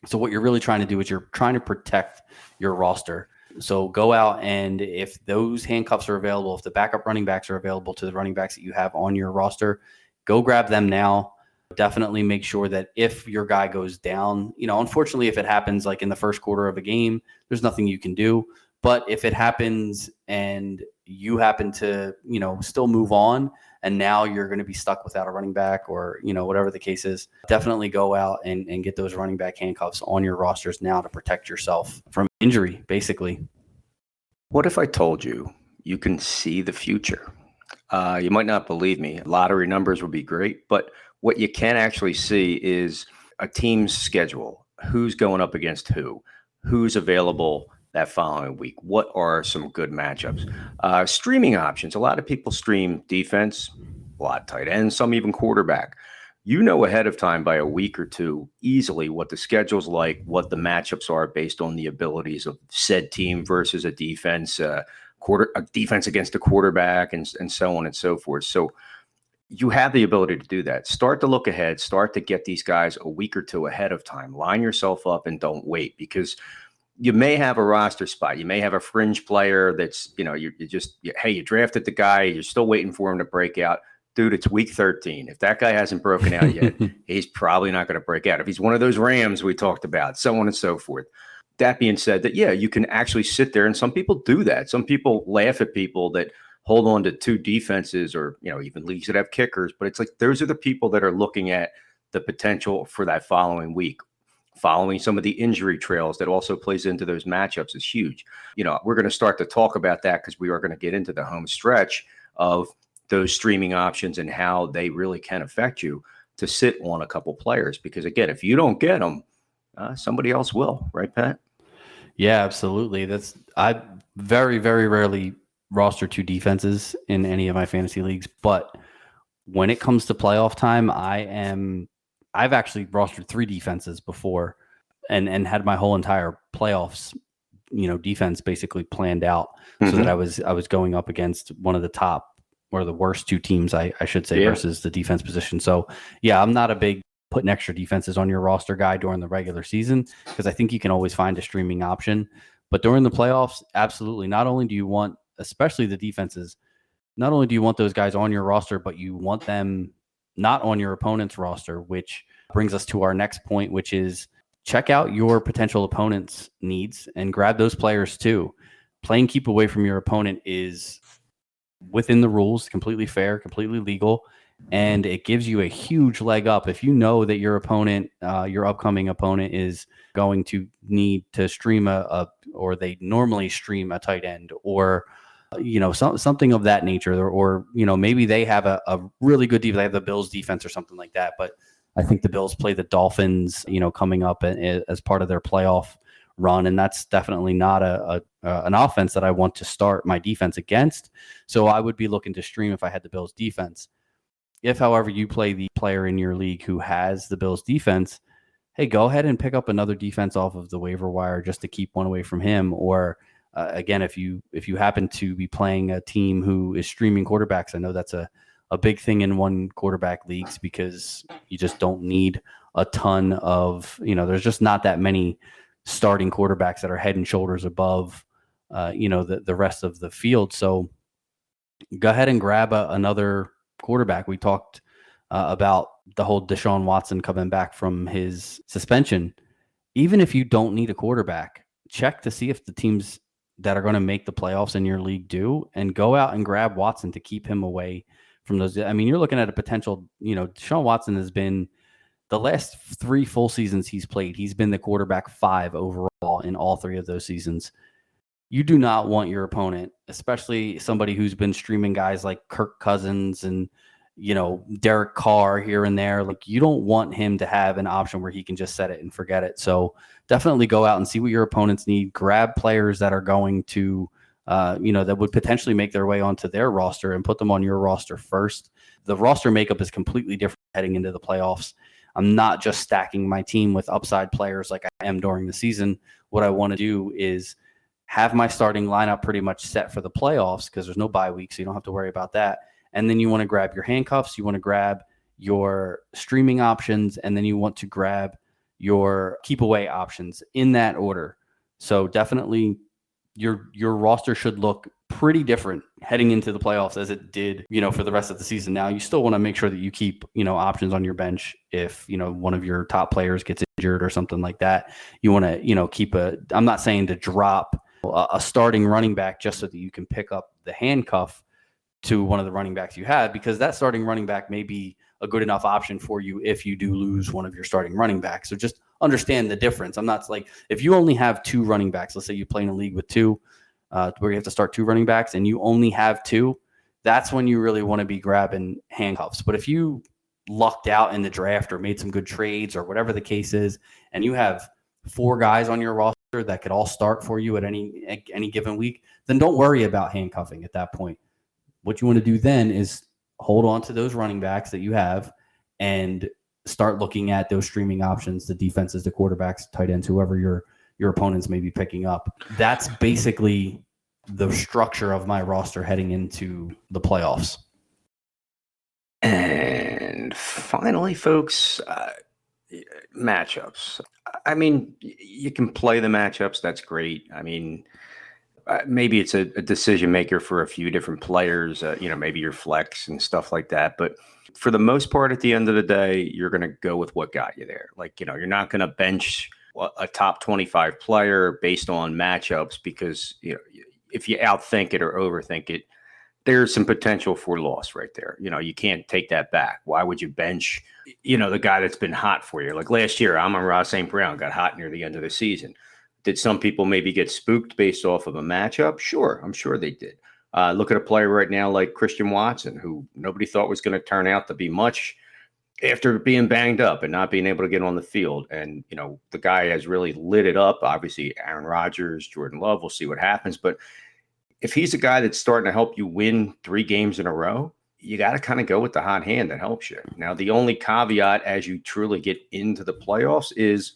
So what you're really trying to do is you're trying to protect your roster. So go out, and if those handcuffs are available, if the backup running backs are available to the running backs that you have on your roster, go grab them now. Definitely make sure that if your guy goes down, unfortunately, if it happens like in the first quarter of a game, there's nothing you can do. But if it happens and you happen to, still move on, and now you're going to be stuck without a running back or, whatever the case is, definitely go out and get those running back handcuffs on your rosters now to protect yourself from injury, basically. What if I told you you can see the future? You might not believe me. Lottery numbers would be great, but what you can actually see is a team's schedule. Who's going up against who's available that following week? What are some good matchups? Streaming options. A lot of people stream defense, a lot of tight ends, some even quarterback. You know ahead of time by a week or two easily what the schedule's like, what the matchups are based on the abilities of said team versus a defense, a defense against a quarterback, and so on and so forth. So you have the ability to do that. Start to look ahead. Start to get these guys a week or two ahead of time. Line yourself up and don't wait, because you may have a roster spot. You may have a fringe player that's, you drafted the guy, you're still waiting for him to break out. Dude, it's week 13. If that guy hasn't broken out yet, he's probably not going to break out. If he's one of those Rams we talked about, so on and so forth. That being said, you can actually sit there, and some people do that. Some people laugh at people that hold on to 2 defenses, or, even leagues that have kickers. But it's like, those are the people that are looking at the potential for that following week. Following some of the injury trails that also plays into those matchups is huge. We're going to start to talk about that because we are going to get into the home stretch of those streaming options and how they really can affect you to sit on a couple players. Because again, if you don't get them, somebody else will, right, Pat? Yeah, absolutely. I very, very rarely roster 2 defenses in any of my fantasy leagues, but when it comes to playoff time, I've actually rostered 3 defenses before and had my whole entire playoffs, defense basically planned out so that I was going up against one of the top or the worst 2 teams, I should say, versus the defense position. So yeah, I'm not a big putting extra defenses on your roster guy during the regular season, because I think you can always find a streaming option. But during the playoffs, absolutely. Not only do you want, especially the defenses, not only do you want those guys on your roster, but you want them not on your opponent's roster, which brings us to our next point, which is check out your potential opponent's needs and grab those players too. Playing keep away from your opponent is within the rules, completely fair, completely legal, and it gives you a huge leg up. If you know that your opponent, your upcoming opponent, is going to need to stream or they normally stream a tight end, or something of that nature, or maybe they have a really good defense. They have the Bills defense or something like that. But I think the Bills play the Dolphins, coming up as part of their playoff run, and that's definitely not an offense that I want to start my defense against. So I would be looking to stream if I had the Bills defense. If, however, you play the player in your league who has the Bills defense, hey, go ahead and pick up another defense off of the waiver wire just to keep one away from him. Or again, if you happen to be playing a team who is streaming quarterbacks, I know that's a big thing in 1 quarterback leagues, because you just don't need a ton of, there's just not that many starting quarterbacks that are head and shoulders above, the rest of the field. So go ahead and grab another quarterback. We talked about the whole Deshaun Watson coming back from his suspension. Even if you don't need a quarterback, check to see if the teams that are going to make the playoffs in your league do, and go out and grab Watson to keep him away from those. I mean, you're looking at a potential, Deshaun Watson has been, the last 3 full seasons he's played, he's been the quarterback 5 overall in all 3 of those seasons. You do not want your opponent, especially somebody who's been streaming guys like Kirk Cousins and Derek Carr here and there. Like, you don't want him to have an option where he can just set it and forget it. So definitely go out and see what your opponents need. Grab players that are going to, that would potentially make their way onto their roster and put them on your roster first. The roster makeup is completely different heading into the playoffs. I'm not just stacking my team with upside players like I am during the season. What I want to do is have my starting lineup pretty much set for the playoffs because there's no bye week, so you don't have to worry about that. And then you want to grab your handcuffs, you want to grab your streaming options, and then you want to grab your keep away options in that order. So definitely your roster should look pretty different heading into the playoffs as it did, for the rest of the season. Now, you still want to make sure that you keep, options on your bench if, one of your top players gets injured or something like that. You want to, keep I'm not saying to drop a starting running back just so that you can pick up the handcuff to one of the running backs you have, because that starting running back may be a good enough option for you if you do lose one of your starting running backs. So just understand the difference. I'm not like, if you only have 2 running backs, let's say you play in a league with 2, where you have to start 2 running backs and you only have 2, that's when you really want to be grabbing handcuffs. But if you lucked out in the draft or made some good trades or whatever the case is, and you have 4 guys on your roster that could all start for you at any given week, then don't worry about handcuffing at that point. What you want to do then is hold on to those running backs that you have and start looking at those streaming options, the defenses, the quarterbacks, tight ends, whoever your opponents may be picking up. That's basically the structure of my roster heading into the playoffs. And finally, folks, matchups. I mean, you can play the matchups. That's great. I mean, maybe it's a decision maker for a few different players, maybe your flex and stuff like that. But for the most part, at the end of the day, you're going to go with what got you there. Like, you're not going to bench a top 25 player based on matchups because, if you outthink it or overthink it, there's some potential for loss right there. You can't take that back. Why would you bench, the guy that's been hot for you? Like last year, Amon-Ra St. Brown got hot near the end of the season. Did some people maybe get spooked based off of a matchup? Sure, I'm sure they did. Look at a player right now like Christian Watson, who nobody thought was going to turn out to be much after being banged up and not being able to get on the field. And, the guy has really lit it up. Obviously, Aaron Rodgers, Jordan Love, we'll see what happens. But if he's a guy that's starting to help you win 3 games in a row, you got to kind of go with the hot hand that helps you. Now, the only caveat as you truly get into the playoffs is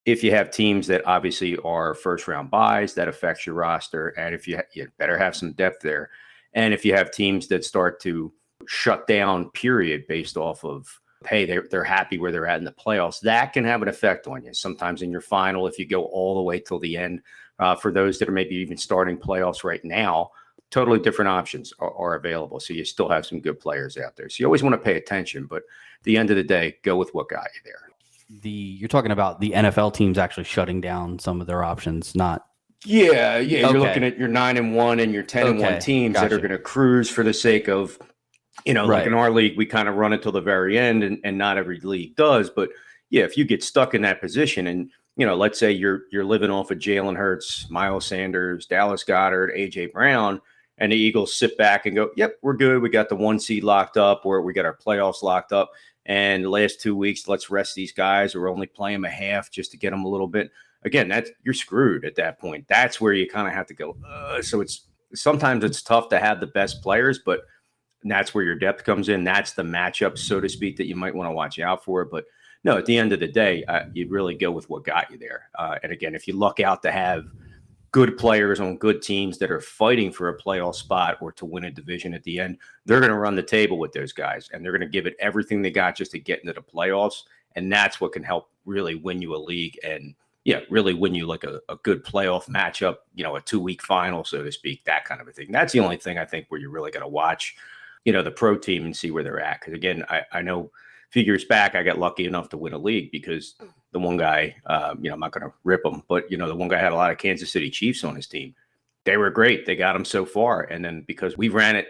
if you have teams that obviously are first-round buys, that affects your roster. And if you better have some depth there. And if you have teams that start to shut down, period, based off of, hey, they're happy where they're at in the playoffs, that can have an effect on you. Sometimes in your final, if you go all the way till the end, for those that are maybe even starting playoffs right now, totally different options are available. So you still have some good players out there. So you always want to pay attention. But at the end of the day, go with what got you there. You're talking about the NFL teams actually shutting down some of their options, not. Yeah. Okay. You're looking at your 9-1 and your 10-1 teams that are going to cruise for the sake of, like in our league, we kind of run it till the very end, and not every league does. But yeah, if you get stuck in that position and, let's say you're living off of Jalen Hurts, Miles Sanders, Dallas Goedert, AJ Brown, and the Eagles sit back and go, yep, we're good. We got the 1 seed locked up, or we got our playoffs locked up. And the last 2 weeks, let's rest these guys, or only play them a half just to get them a little bit. Again, you're screwed at that point. That's where you kind of have to go. So sometimes it's tough to have the best players, but that's where your depth comes in. That's the matchup, so to speak, that you might want to watch out for. But no, at the end of the day, you'd really go with what got you there. And again, if you luck out to have good players on good teams that are fighting for a playoff spot or to win a division at the end, they're going to run the table with those guys, and they're going to give it everything they got just to get into the playoffs. And that's what can help really win you a league and, really win you like a good playoff matchup, a 2-week final, so to speak, that kind of a thing. That's the only thing I think where you're really going to watch, the pro team and see where they're at. Because again, I know a few years back, I got lucky enough to win a league because the one guy, I'm not going to rip him, but, the one guy had a lot of Kansas City Chiefs on his team. They were great. They got him so far. And then because we ran it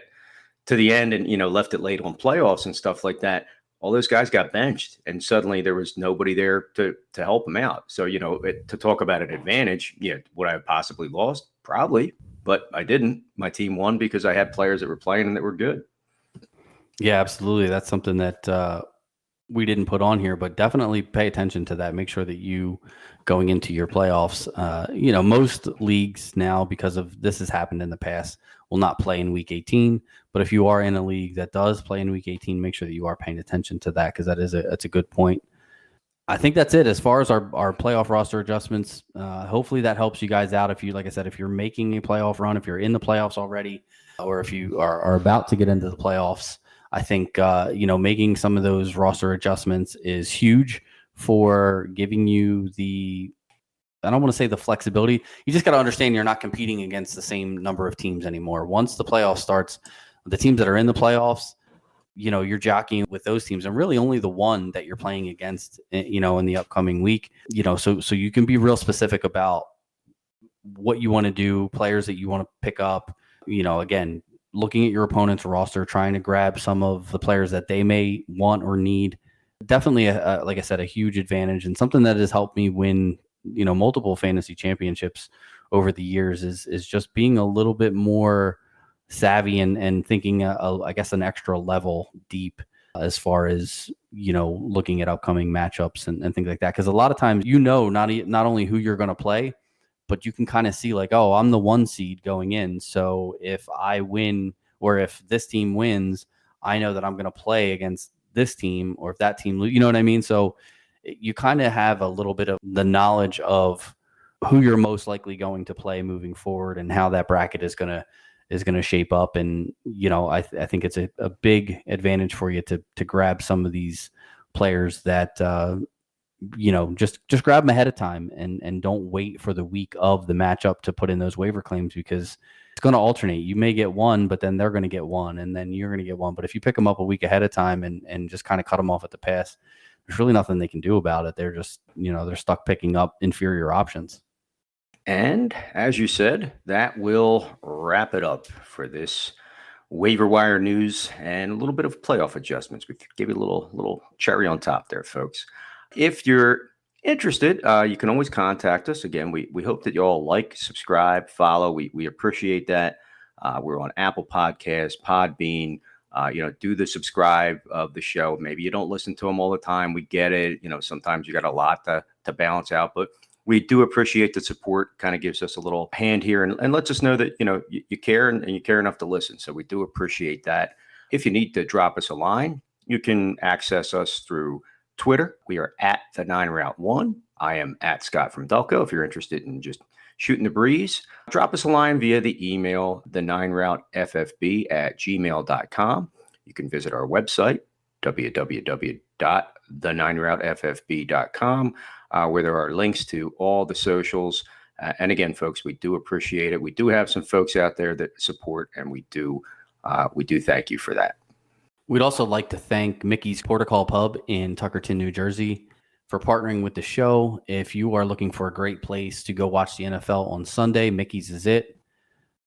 to the end and, left it late on playoffs and stuff like that, all those guys got benched. And suddenly there was nobody there to help them out. So, to talk about an advantage, would I have possibly lost? Probably. But I didn't. My team won because I had players that were playing and that were good. Yeah, absolutely. That's something that we didn't put on here, but definitely pay attention to that. Make sure that you going into your playoffs, most leagues now, because of this has happened in the past, will not play in week 18. But if you are in a league that does play in week 18, make sure that you are paying attention to that, because that's a good point. I think that's it as far as our playoff roster adjustments. Hopefully that helps you guys out. If you, like I said, if you're making a playoff run, if you're in the playoffs already, or if you are about to get into the playoffs, I think, making some of those roster adjustments is huge for giving you I don't want to say the flexibility. You just got to understand you're not competing against the same number of teams anymore. Once the playoff starts, the teams that are in the playoffs, you're jockeying with those teams, and really only the one that you're playing against, in the upcoming week, so you can be real specific about what you want to do, players that you want to pick up, again, looking at your opponent's roster, trying to grab some of the players that they may want or need. Definitely, like I said, a huge advantage, and something that has helped me win, multiple fantasy championships over the years is just being a little bit more savvy and thinking, I guess, an extra level deep as far as, looking at upcoming matchups and things like that. Because a lot of times, not only who you're going to play, but you can kind of see like, oh, I'm the 1 seed going in. So if I win, or if this team wins, I know that I'm going to play against this team, or if that team, you know what I mean? So you kind of have a little bit of the knowledge of who you're most likely going to play moving forward and how that bracket is going to shape up. And, I think it's a big advantage for you to grab some of these players that, just grab them ahead of time and don't wait for the week of the matchup to put in those waiver claims, because it's going to alternate. You may get one, but then they're going to get one, and then you're going to get one. But if you pick them up a week ahead of time and just kind of cut them off at the pass, there's really nothing they can do about it. They're just, they're stuck picking up inferior options. And as you said, that will wrap it up for this waiver wire news and a little bit of playoff adjustments. We give you a little cherry on top there, folks. If you're interested, you can always contact us. Again, we hope that you all like, subscribe, follow. We appreciate that. We're on Apple Podcasts, Podbean. Do the subscribe of the show. Maybe you don't listen to them all the time. We get it. Sometimes you got a lot to balance out, but we do appreciate the support. Kind of gives us a little hand here and lets us know that, you care and you care enough to listen. So we do appreciate that. If you need to drop us a line, you can access us through Twitter. We are at the 9route1. I am at Scott from Delco. If you're interested in just shooting the breeze, drop us a line via the email, the9routeFFB@gmail.com. You can visit our website, www.the9routeFFB.com, where there are links to all the socials. And again, folks, we do appreciate it. We do have some folks out there that support, and we do thank you for that. We'd also like to thank Mickey's Protocol Pub in Tuckerton, New Jersey, for partnering with the show. If you are looking for a great place to go watch the NFL on Sunday, Mickey's is it.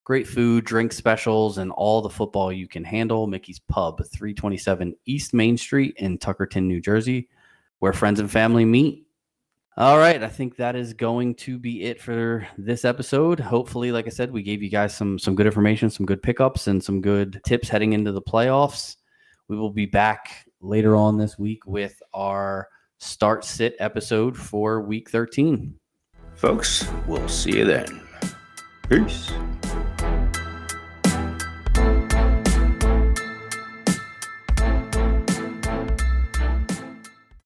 Great food, drink specials, and all the football you can handle. Mickey's Pub, 327 East Main Street in Tuckerton, New Jersey, where friends and family meet. All right, I think that is going to be it for this episode. Hopefully, like I said, we gave you guys some good information, some good pickups, and some good tips heading into the playoffs. We will be back later on this week with our start sit episode for week 13. Folks, we'll see you then. Peace.